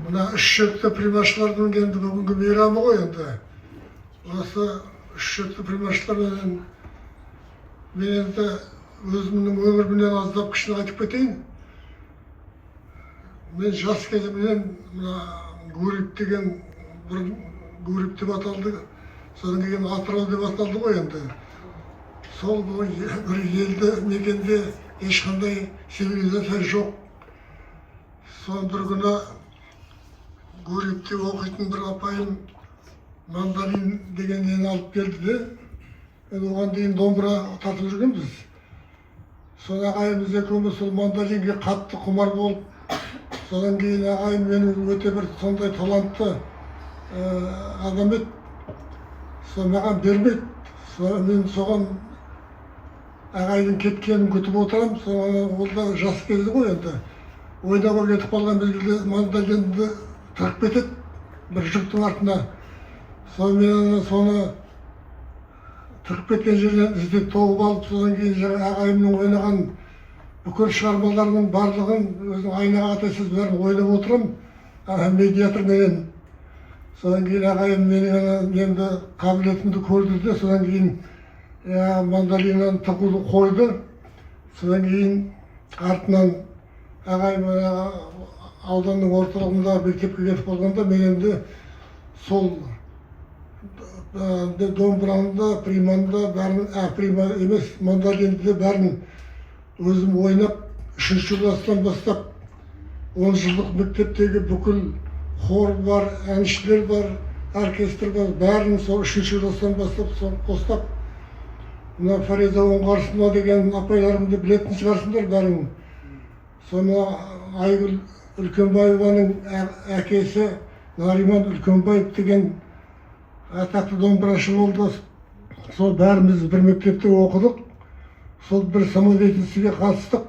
Мына үш жүкті примашылардың енді бүгінгі мейрамы ғой енді. Осы үш жүкті примашылармен мен енді өзімнің өмірімнен аздап кішкене айтып кетейін. Мен жас кезімнен мына Гурьев деген бір Гурьев деп аталды. Содан кейін Атырау деп аталды ғой енді. Сол бір елді мекенде ешқандай цивилизация жоқ. Сол бір күні Гурьевте оқитын бір апайым мандолин деген нені алып келді де, оған дейін домбыра тартып жүргенбіз. Сол ағайымыз екеуміз сол мандолинге қатты құмар болып, содан кейін ағайым менің өте бір сондай талантты адам еді. Сол маған бермеді. Мен соған ағайдың кеткенін күтіп отырам. Ол да жас кезді ғой енді. Ойнауға кетіп қалған мезгілде мандолинді тығып кетеді бір жүктің артына. Мен соны тығып кеткен жерден іздеп тауып алып, содан кейін ағайымның ойнаған бүкіл шығармаларының барлығын өзінің айнаға қатесіз бәрін ойнап отырам, медиатор менен. Содан кейін ағайым менің қабілетімді көрді де, содан кейін мандолинаны тығуды қойды. Содан кейін артынан ағайым ауданның орталығында мектепке кетіп қалғанда мен енді сол домбыраны приманды бәрін, прима емес, мандолинді бәрін өзім ойнап, 3-ші класстан бастап 10 жылдық мектептегі бүкіл хор бар, әншілер бар, оркестр бар, бәрін сол 3-ші класстан бастап сол қостап. Мына Фариза Оңғарсынова деген апайларымды білетін шығарсыңдар бәрің. Соны Айгүл Үлкенбаеваның әкесі Нариман Үлкенбаев деген атақты домбырашы болды. Сол бәріміз бір мектепте оқыдық. Сол бір самодеятельностьке қатыстық.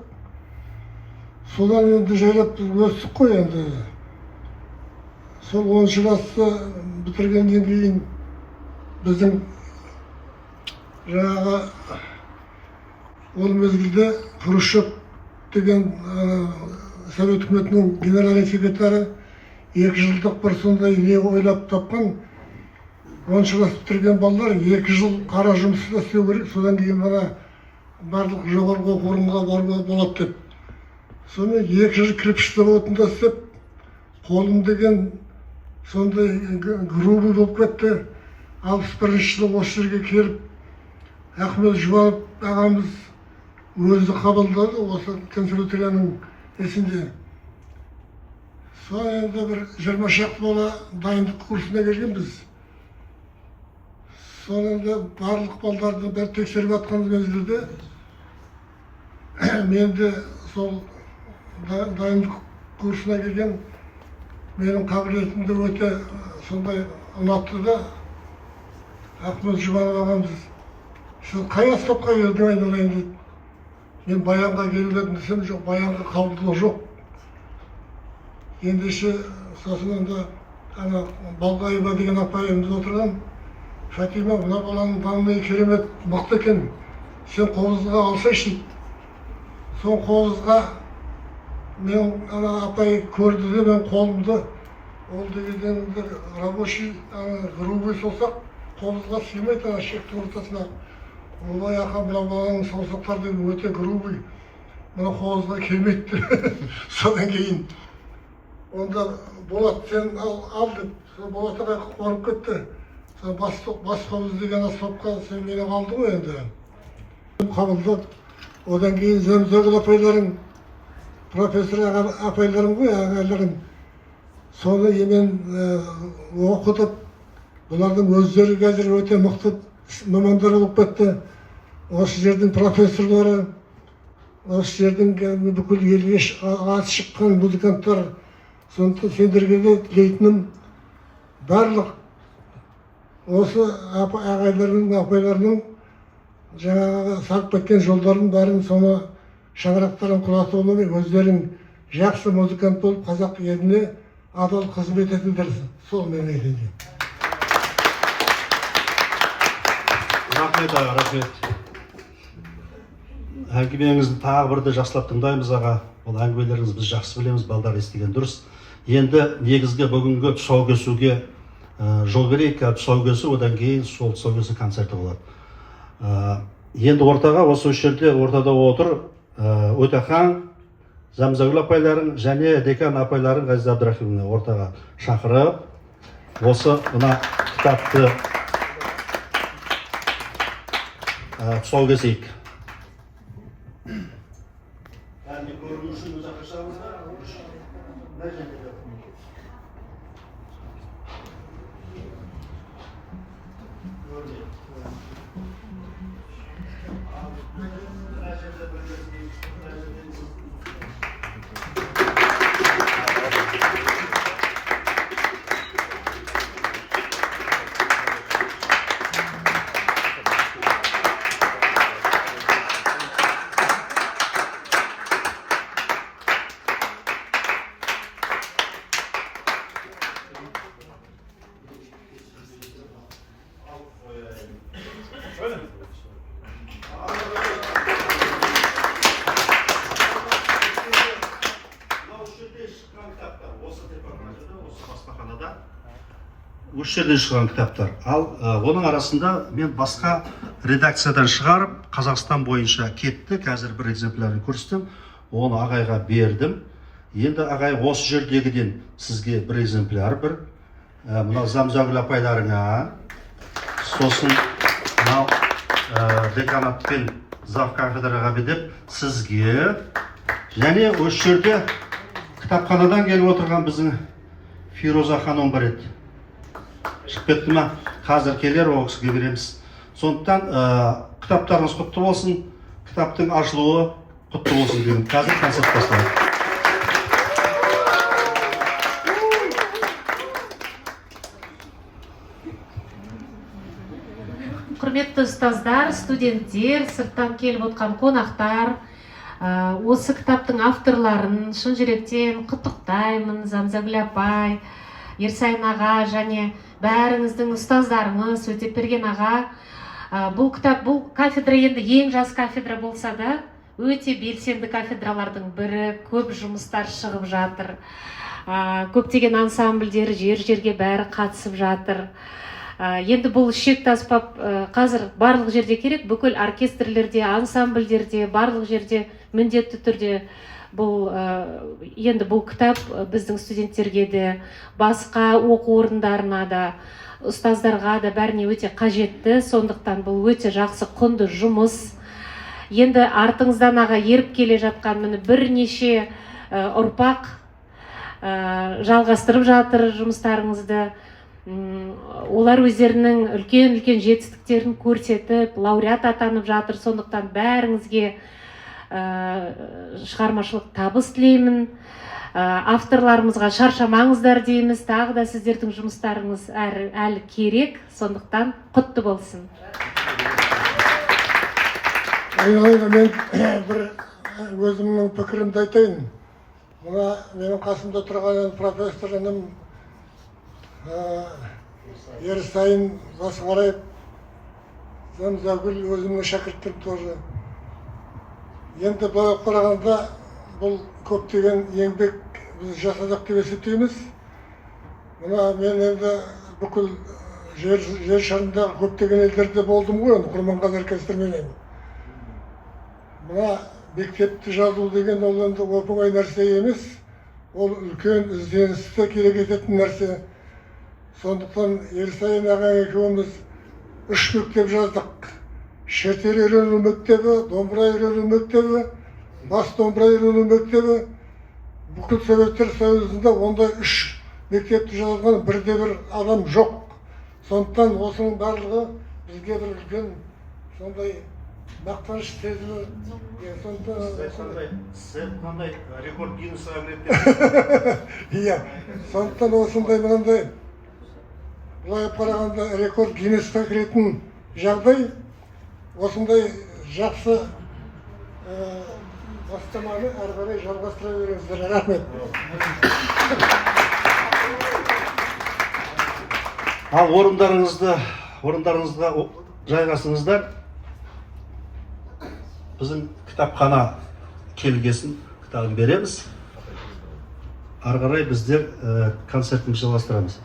Содан енді жайлап өстік қой енді. Сол 10-ші класты бітіргеннен кейін біздің жаңағы ол мезгілде Хрущев деген Совет үкіметінің генеральный секретары 2 жылдық бір сондай не ойлап тапқан. 10-ші класс бітірген балалар 2 жыл қара жұмысты да істеу керек, содан кейін барлық жоғарғы оқу орнына баруға болады деп. Сонымен 2 жыл кірпішті заводында істеп, қолым деген сондай грубый болып кетті. 61-ші жылы осы жерге келіп, Ахмет Жұбанов ағамыз өзі қабылдады осы консерваторияның есінде. Сол енді бір 20 шақты бала дайындық курсына келгенбіз. Сонында барлық балдарды бәрі тексеріп атқан мезгілде мен де сол дайындық курсына келген менің қабілетімді өте сондай ұнатты да Ахмет Жұбанов ағамыз сіз қай аспапқа келдің айналайын дейді. Мен баянға келудім десем, жоқ, баянға қабылдау жоқ. Ендеше сосын енді Балғаева деген апайымыз отырған. Фатима, мына баланың данный керемет мықты екен. Сен қобызға алсайшы дейді. Сол қобызға мен апай көрді де мен қолымды ол деген рабочий грубый саусақ қобызға сыймайды шектің ортасына. Олай ақа, мына баланың саусақтар деген өте грубый. Мына қобызға келмейді. Содан кейін онда Болат сен ал деп, Болат ағай қуарып кетті. Бас қобыз деген аспапқа сен мені қалды ғой енді. Қабылдап, одан кейін Зәмзәгүл апайларың, профессор апайларың ғой, ағайларың. Соны емен оқытып, бұлардың өздері қазір өте мықты мамандар болып кетті. Осы жердің профессорлары, осы жердің бүкіл елге аты шыққан музыканттар. Сондықтан сендерге де тілейтінім барлық осы ағайларының, апайларының жаңағы сарып кеткен жолдарын бәрін соны шаңырақтарын құлатып алмай, өздерің жақсы музыкант болып қазақ еліне адал қызмет етіңдер. Сол мен айтайын. Рахмет аға, рахмет. Әңгімеңізді тағы бірді жақсылап тыңдаймыз аға. Ол әңгімелеріңіз біз жақсы білеміз, балдар естіген дұрыс. Енді негізгі бүгінгі тұсаукесуге жол берейік, тұсаукесі, одан кейін сол тұсаукесі концерті болады. Енді ортаға, осы жерде ортада отыр Өтехан, Замзагүл апайларың және декан апайларың Ғазиза Абдрахимовна ортаға шақырып, осы мына кітапты тұсаукесейік. Осы жерден шыққан кітаптар. Ал оның арасында мен басқа редакциядан шығарып, Қазақстан бойынша кетті. Қазір бір экземплярын көрсетем. Оны ағайға бердім. Енді ағай осы жердегіден сізге бір экземпляр, бір мына Замзагүл апайларыңа, сосын мынау деканат пен зав кафедраға бедеп сізге, және осы жерде кітапханадан келіп отырған біздің Фироза ханым бар еді. Шығып кетті ма? Қазір келер, ол кісіге береміз. Сондықтан кітаптарыңыз құтты болсын, кітаптың ашылуы құтты болсын деймін. Қазір концерт басталады. Құрметті ұстаздар, студенттер, сырттан келіп отқан қонақтар, осы кітаптың авторларын шын жүректен құттықтаймын. Замзагүл апай, Ерсайын аға және бәріңіздің ұстаздарыңыз, Өтепберген аға. Бұл кітап, бұл кафедра енді ең жас кафедра болса да, өте белсенді кафедралардың бірі, көп жұмыстар шығып жатыр. Көптеген ансамбльдер жер-жерге бәрі қатысып жатыр. Енді бұл шектаспап қазір барлық жерде керек, бүкіл оркестрлерде, ансамбльдерде, барлық жерде міндетті түрде бұл енді бұл кітап біздің студенттерге де, басқа оқу орындарына да, ұстаздарға да бәріне өте қажетті. Сондықтан бұл өте жақсы құнды жұмыс. Енді артыңыздан аға еріп келе жатқан міне бірнеше ұрпақ жалғастырып жатыр жұмыстарыңызды. Олар өздерінің үлкен-үлкен жетістіктерін көрсетіп, лауреат атанып жатыр. Сондықтан бәріңізге шығармашылық табыс тілеймін. Авторларымызға шаршамаңыздар дейміз. Тағы да сіздердің жұмыстарыңыз әлі керек. Сондықтан құтты болсын. Мен бір өзімнің пікірімді айтайын. Мына менің қасымда тұрған профессорым Ерсайын Басқараев, Замзагүл өзімнің шәкірттім тоже. Енді былай қарағанда бұл көптеген еңбек біз жасадық деп есептейміз. Мына мен енді бүкіл жер шарындағы көптеген елдерде болдым ғой, Құрманғазы оркестріменен. Мына мектепті жазу деген ол енді оп-оңай нәрсе емес, ол үлкен ізденісті керек ететін нәрсе. Сондықтан Ерсайын ағаң екеуміз 3 мектеп жаздық. Шертер үйрену мектебі, домбыра үйрену мектебі, бас домбыра үйрену мектебі. Бүкіл Советтер Союзында ондай 3 мектепті жазған бірде-бір адам жоқ. Сондықтан осының барлығы бізге бір үлкен сондай мақтаныш сезімі. Сіз қандай рекорд Гиннесқа кіреді? Иә, сондықтан осындай мынандай былай қарағанда рекорд Гиннесқа кіретін жағдай, осындай жақсы бастаманы әрі қарай жалғастыра беріңіздер. Рахмет. Ал орындарыңызға жайғасыңыздар. Біздің кітапхана келгесін кітабын береміз. ары қарай біздер концертімізді жалғастырамыз.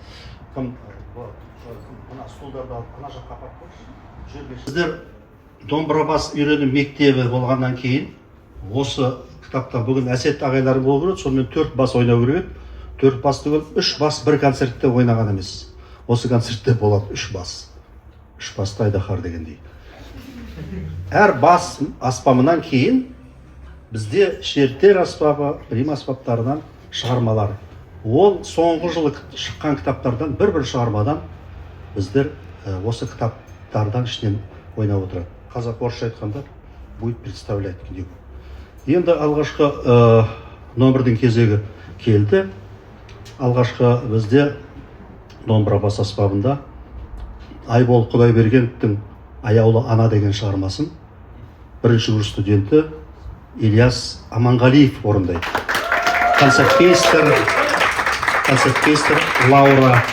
Мына столдарды алып ана жаққа апарып қойшы. Біздер домбырабас үйрену мектебі болғаннан кейін осы кітаптан бүгін әсет ағайларым болу керек, сонымен 4 бас ойнау керек еді. 4 бас түгіл 3 бас бір концертте ойнаған емес. Осы концертте болады 3 бас. 3 басты айдаһар дегендей. Әр бас аспабынан кейін бізде шертер аспабы, рим аспаптарынан шығармалар. Ол соңғы жылы шыққан кітаптардан бір шығармадан біздер осы кітаптардан ішінен ойнап отырады. Қазақ орысша айтқанда будет представлять книгу. Енді алғашқы номердің кезегі келді. Алғашқы бізде домбырабас аспабында Айбол Құдайбергеновтің Аяулы ана деген шығармасын бірінші курс студенті Ильяс Аманғалиев орындайды. Концертмейстер Лаура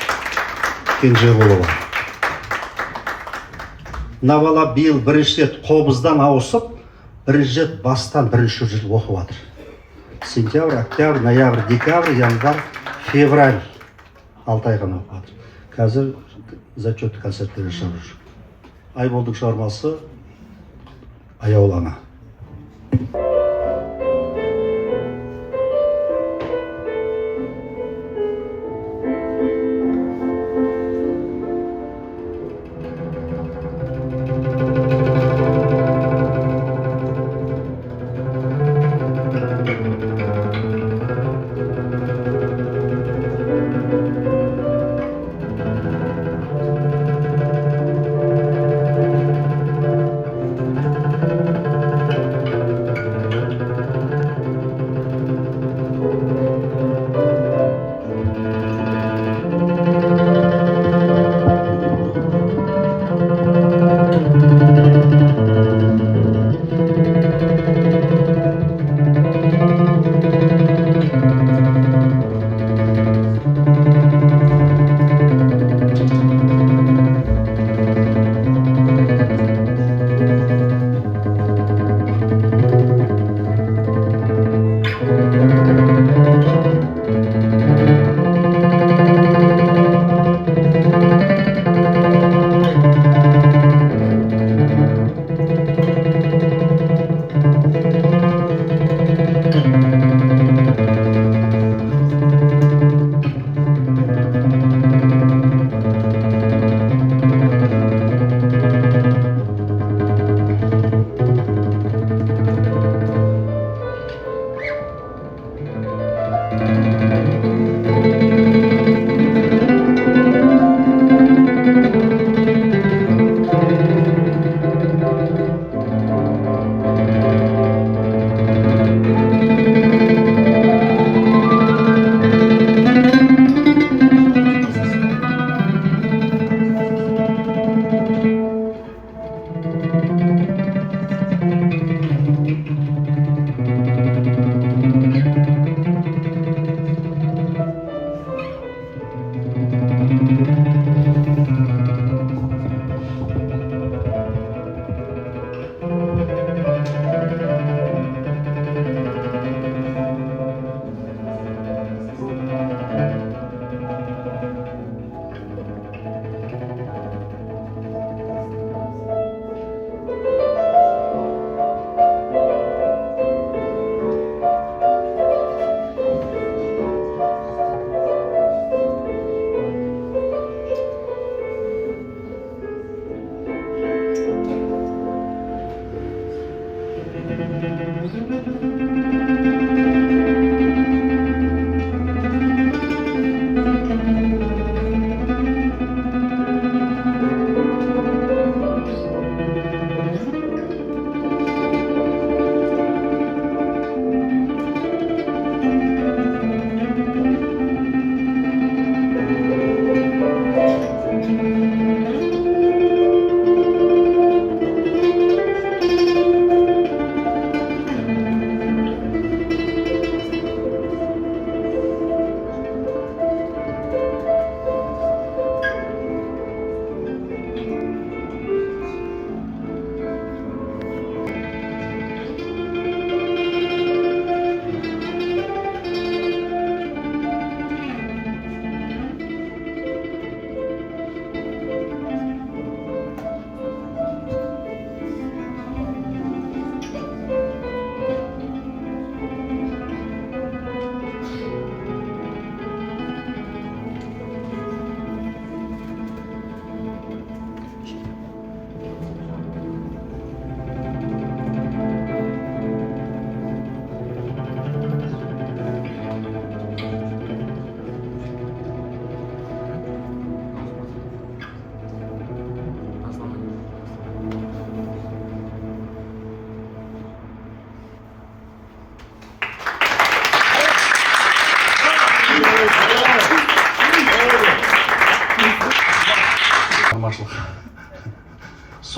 Кенжеғұлова. Мына бала биыл бірінші рет қобыздан ауысып, бірінші рет бастан бірінші жыл оқып жатыр. Сентябрь, октябрь, ноябрь, декабрь, январь, февраль 6 ай ғана оқып жатыр. Қазір зачетті концерттерге шығып жүр. Айболдың шығармасы Аяулы ана.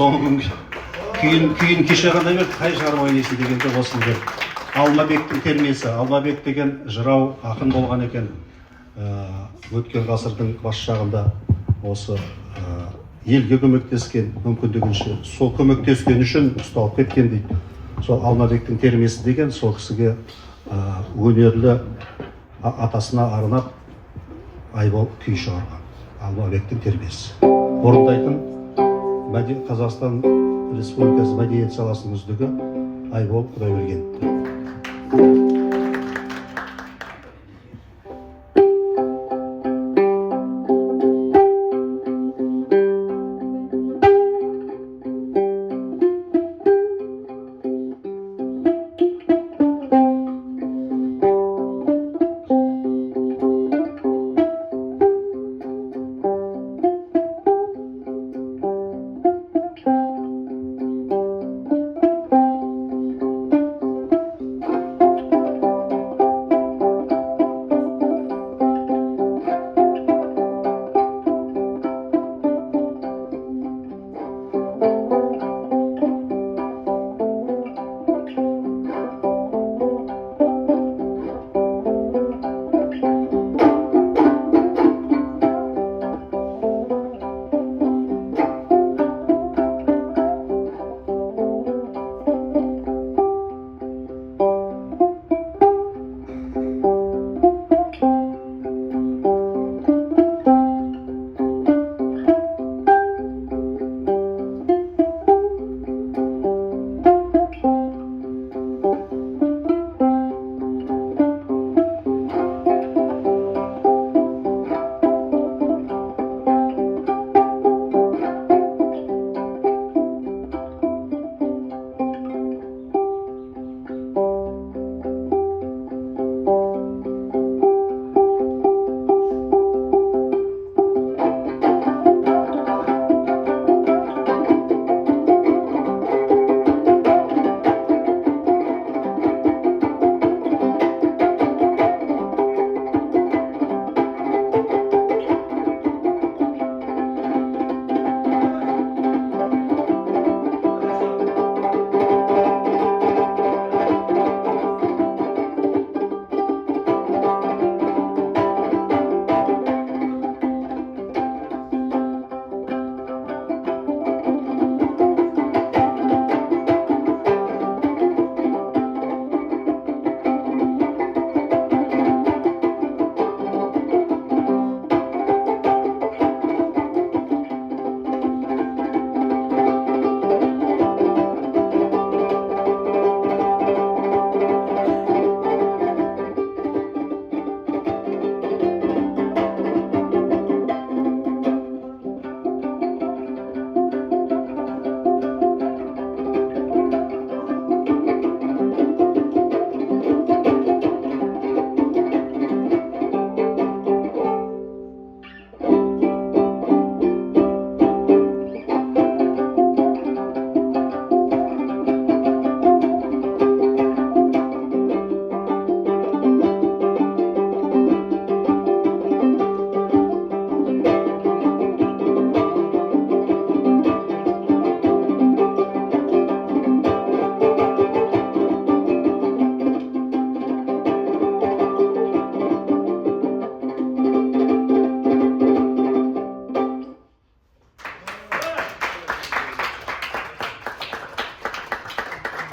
соңғы күйін кеше ғана берді, қай шығарып ойнайсың дегенде осында. Алмабектің термесі, Алмабек деген жырау ақын болған екен. Өткен ғасырдың бас жағында осы елге көмектескен, мүмкіндігінше сол көмектескен үшін ұсталып кеткен дейді. Сол Алмабектің термесі деген сол кісіге өнерлі атасына арнап Айбол күй шығарған. Алмабектің термесі. Орындайтын Қазақстан Республикасы мәдениет саласының үздігі Айбол Құдайберген.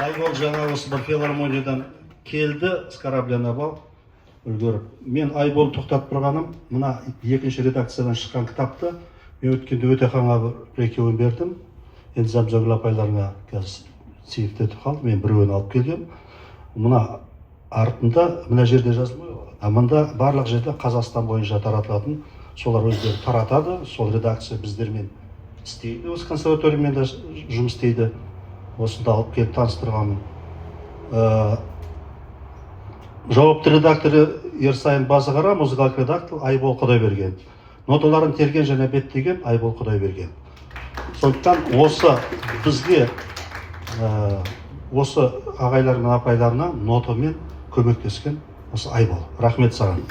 Айбол жаңа осы бір филармониядан келді, Скарабляна бал үлгеріп. Мен Айбол тоқтап тұрғаным, мына екінші редакциядан шыққан кітапты мен өткенде Өтеханға бір екеуін бердім. Енді Замзагүл апайларына қазір сейфтетіп қалды, мен біреуін алып келгем. Мына артында мына жерде жазылмай ғой. Мында барлық жерде Қазақстан бойынша таратылатын, солар өздері таратады, сол редакция біздермен істейді, осы консерваториямен де жұмыс істейді. Осында алып келіп таныстырғанмын. Жауапты редакторы Ерсайын Базығара, музыкалық редактор Айбол Құдайберген. Ноталарын терген және беттеген Айбол Құдайберген. Сондықтан осы бізге осы ағайлар мен апайларына нотамен көмектескен осы Айбол. Рахмет саған.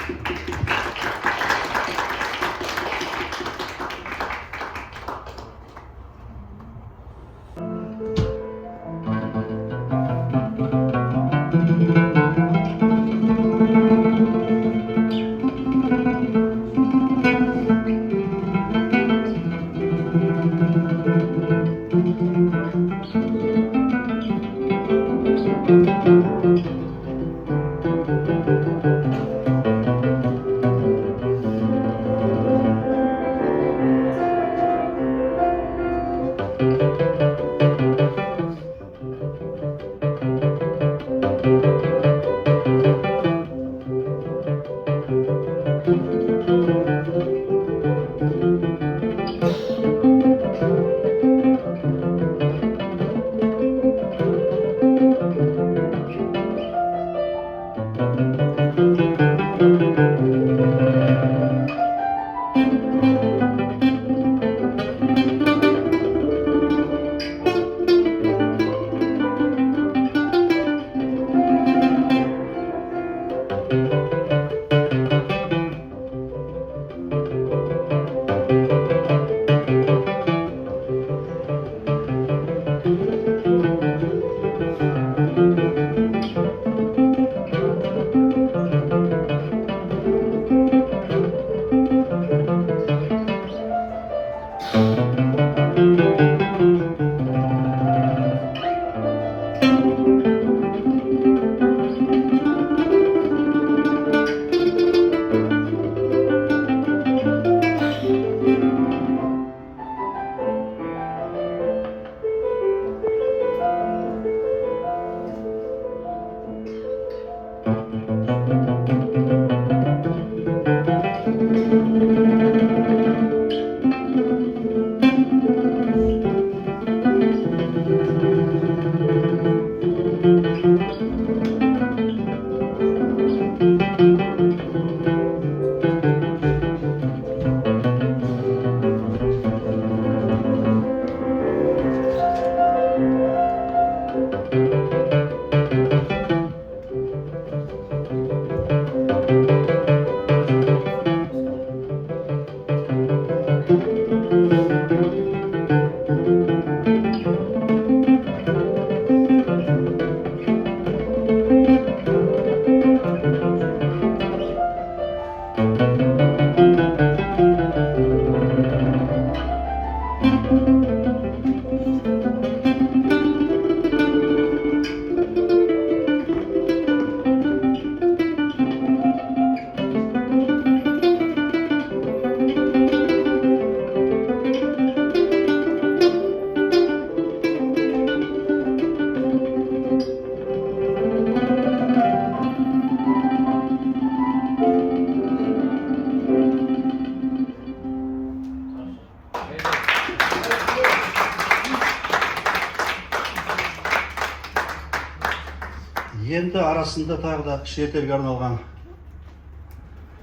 енді арасында тағы да шертерге арналған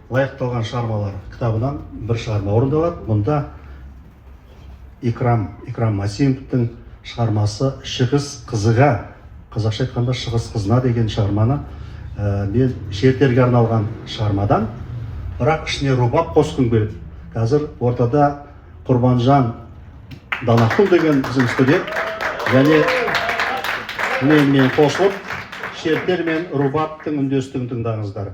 лайықталған шығармалар кітабынан бір шығарма орындалады. Мұнда Икрам Масимовтың шығармасы «Шығыс қызыға», қазақша айтқанда «Шығыс қызына» деген шығарманы мен шертерге арналған шығармадан, бірақ ішіне рубап қосқым келіп. Қазір ортада Құрбанжан Данақұл деген біздің студент, және мен қосылып шертер мен рубаптың үндестігін тыңдаңыздар.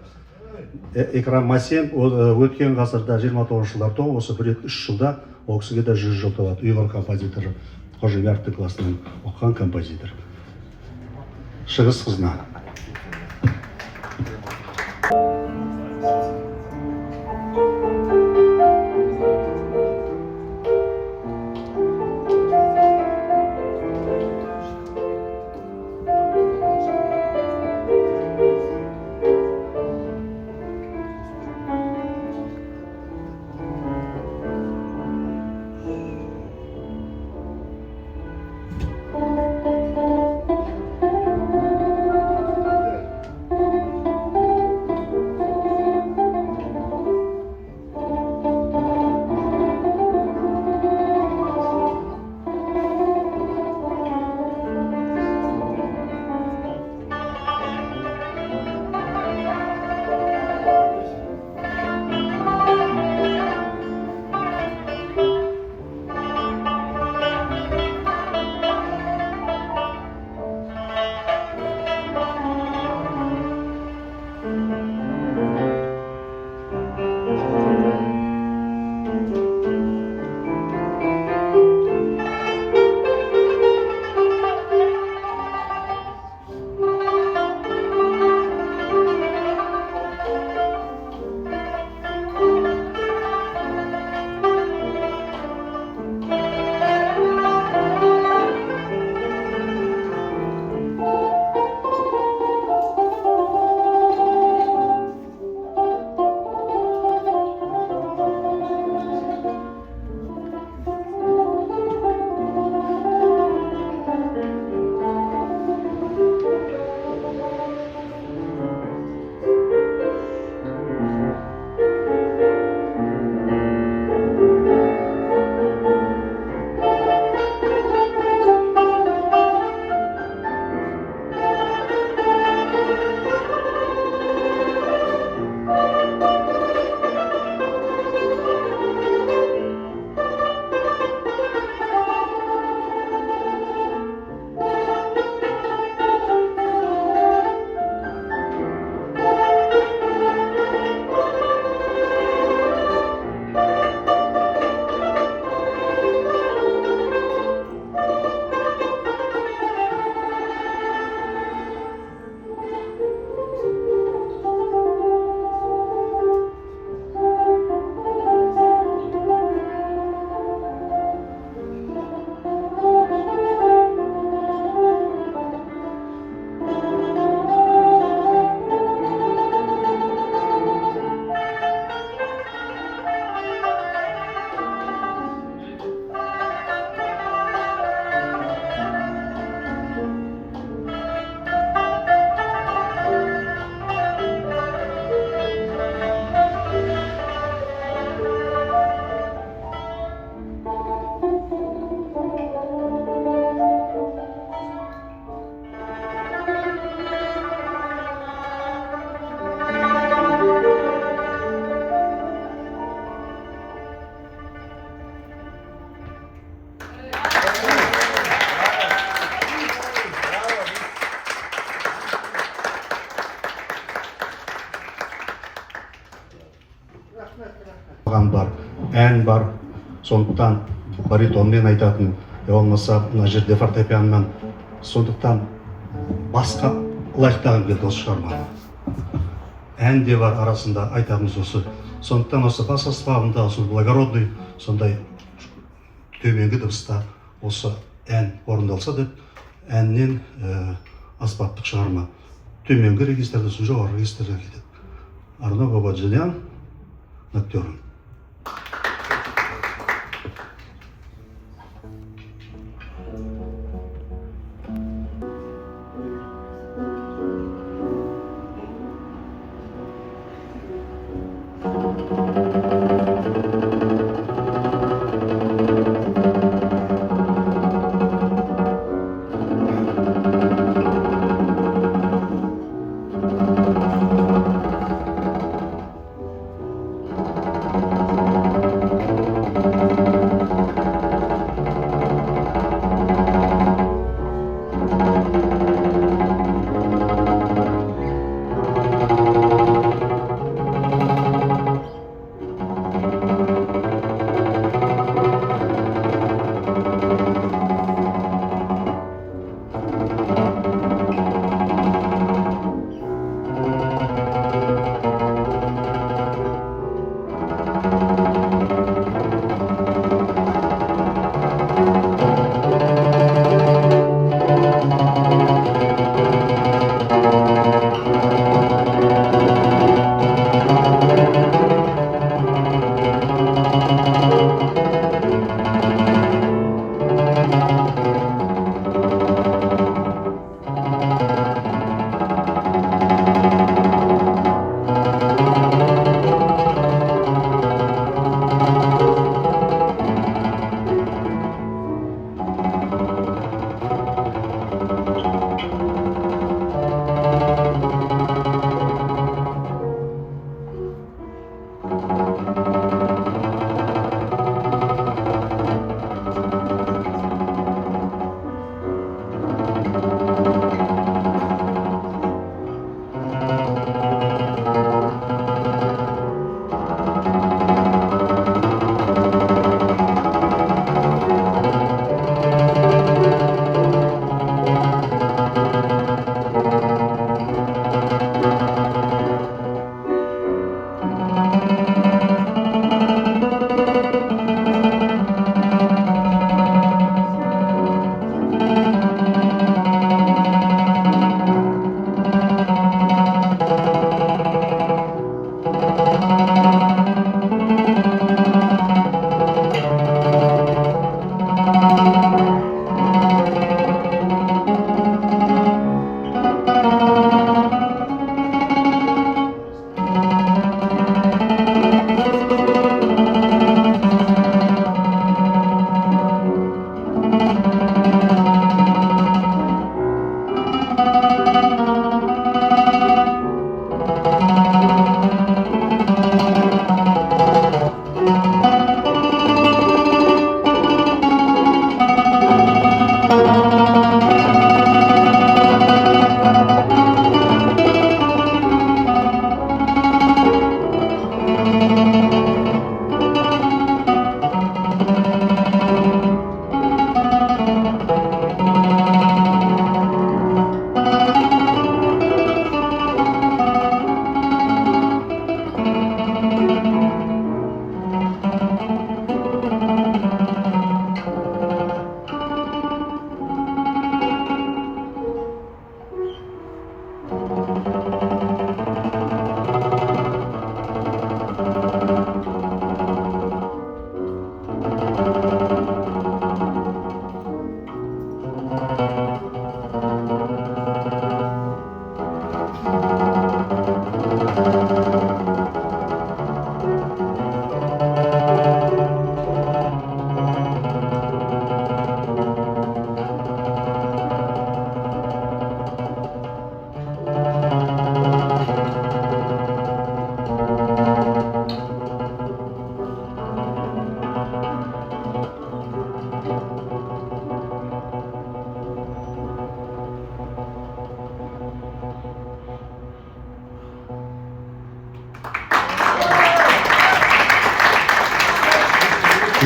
Икрам Масимов өткен ғасырда 29 жылдарда, осы 1-3 жылда ол кісіге де 100 жыл толады. Ұйғыр композиторы, Қожамьяровтың класынан оқыған композитор. «Шығыс қызына». бар, ән бар, сондықтан баритонмен айтатын, болмаса мына жерде фортепианомен, сондықтан басқа лайықтағым келді осы шығарма. Ән де бар арасында айтамыз осы. Сондықтан осы бас аспабында, осы благородный, сондай төменгі дыбыста осы ән орындалса деп, әннен аспаптық шығарма. Төменгі регистрді жоғары регистрге кетеді. Арно Бабаджанян, актерым.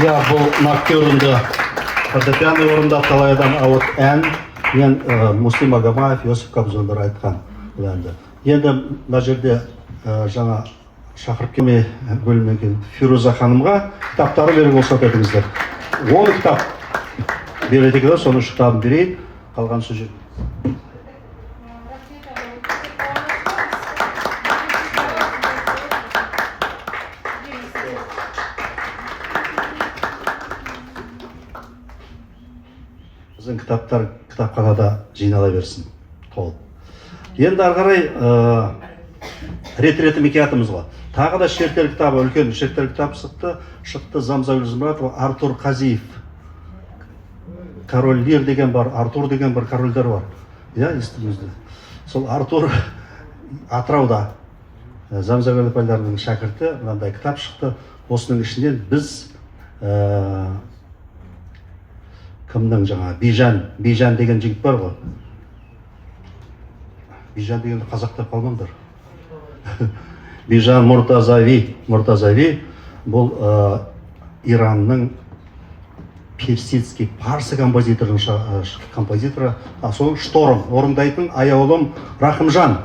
иә, бұл ноктернді фортепиано орындап талай адам ауыт ән. Мен Муслим Агамаев, Йосиф Кобзондар айтқан бұл әнді. Енді мына жерде жаңа шақырып келме бөлімнен келген Фируза ханымға кітаптары беріп рұқсат етіңіздер. 10 кітап береді екен, соның 3 кітабын берейін, қалған сөз. Біздің кітаптар кітапханада жинала берсін, толып. Енді ары қарай рет-реті мекиятымыз ғой. Тағы да шертер кітабы, үлкен шертер кітап шықты Замзагүл Зымыратова, Артур Қазиев. Король Лир деген бар, Артур деген бір корольдер бар. Иә, естіңізді. Сол Артур Атырауда Замзагүл апайларының шәкірті, мынандай кітап шықты. Осының ішінен біз кімнің жаңа Бейжан деген жігіт бар ғой. Бейжан дегенді қазақтап қалмаңдар. Бейжан Мұртазави бұл Иранның персидский парсы композиторы, сол Шторм орындайтын аяулым Рахымжан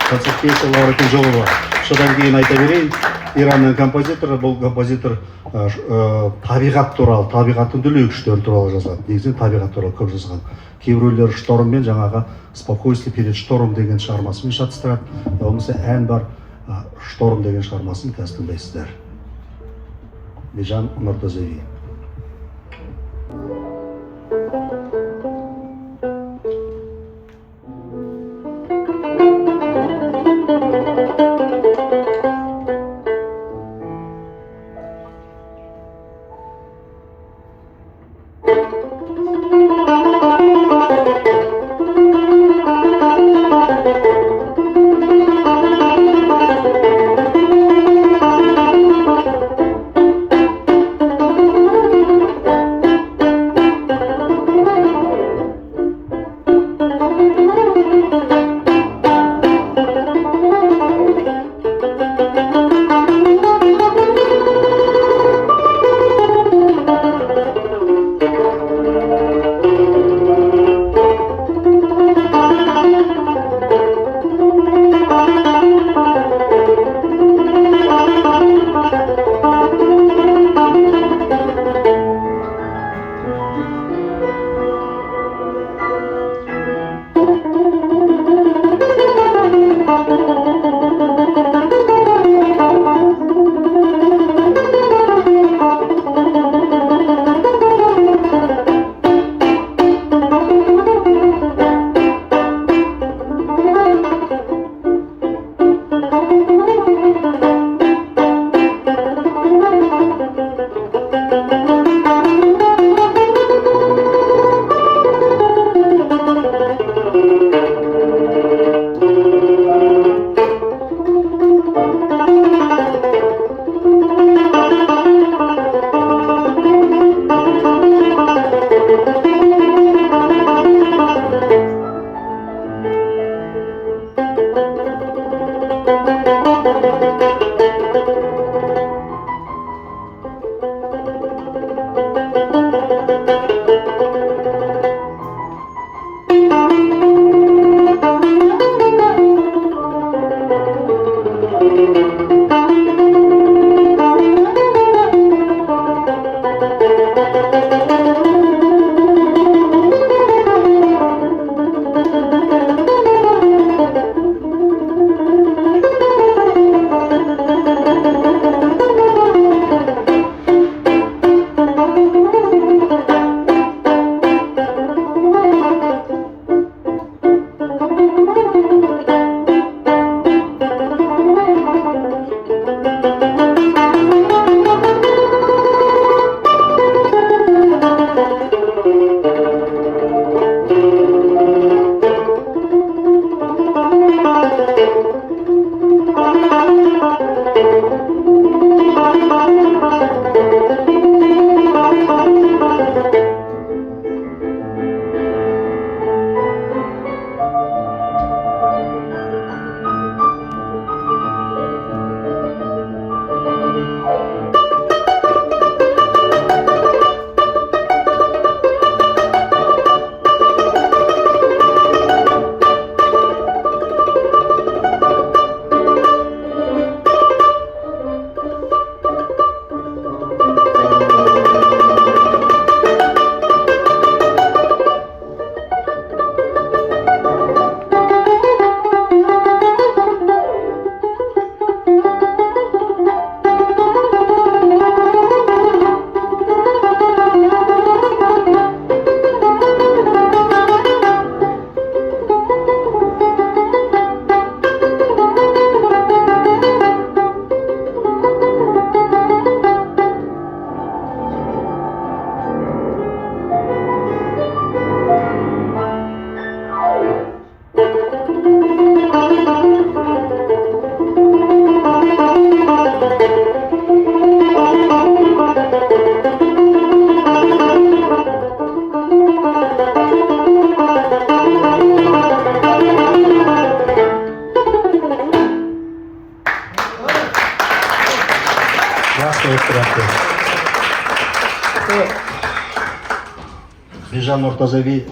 концертпейші лауреаттың жолы бар. Содан кейін айта берейін, Иранның композиторы, бұл композитор табиғат туралы, табиғаттың дүлей күштері туралы жазған. Негізінен табиғат туралы көп жазған. Кейбіреулер Шторммен жаңағы «Спокойствие перед штормом» деген шығармасымен шатыстырады. Болмаса ән бар, «Шторм» деген шығармасын қазір тыңдайсыздар. Бейжан Мұртазави. Бекжан Нұртазави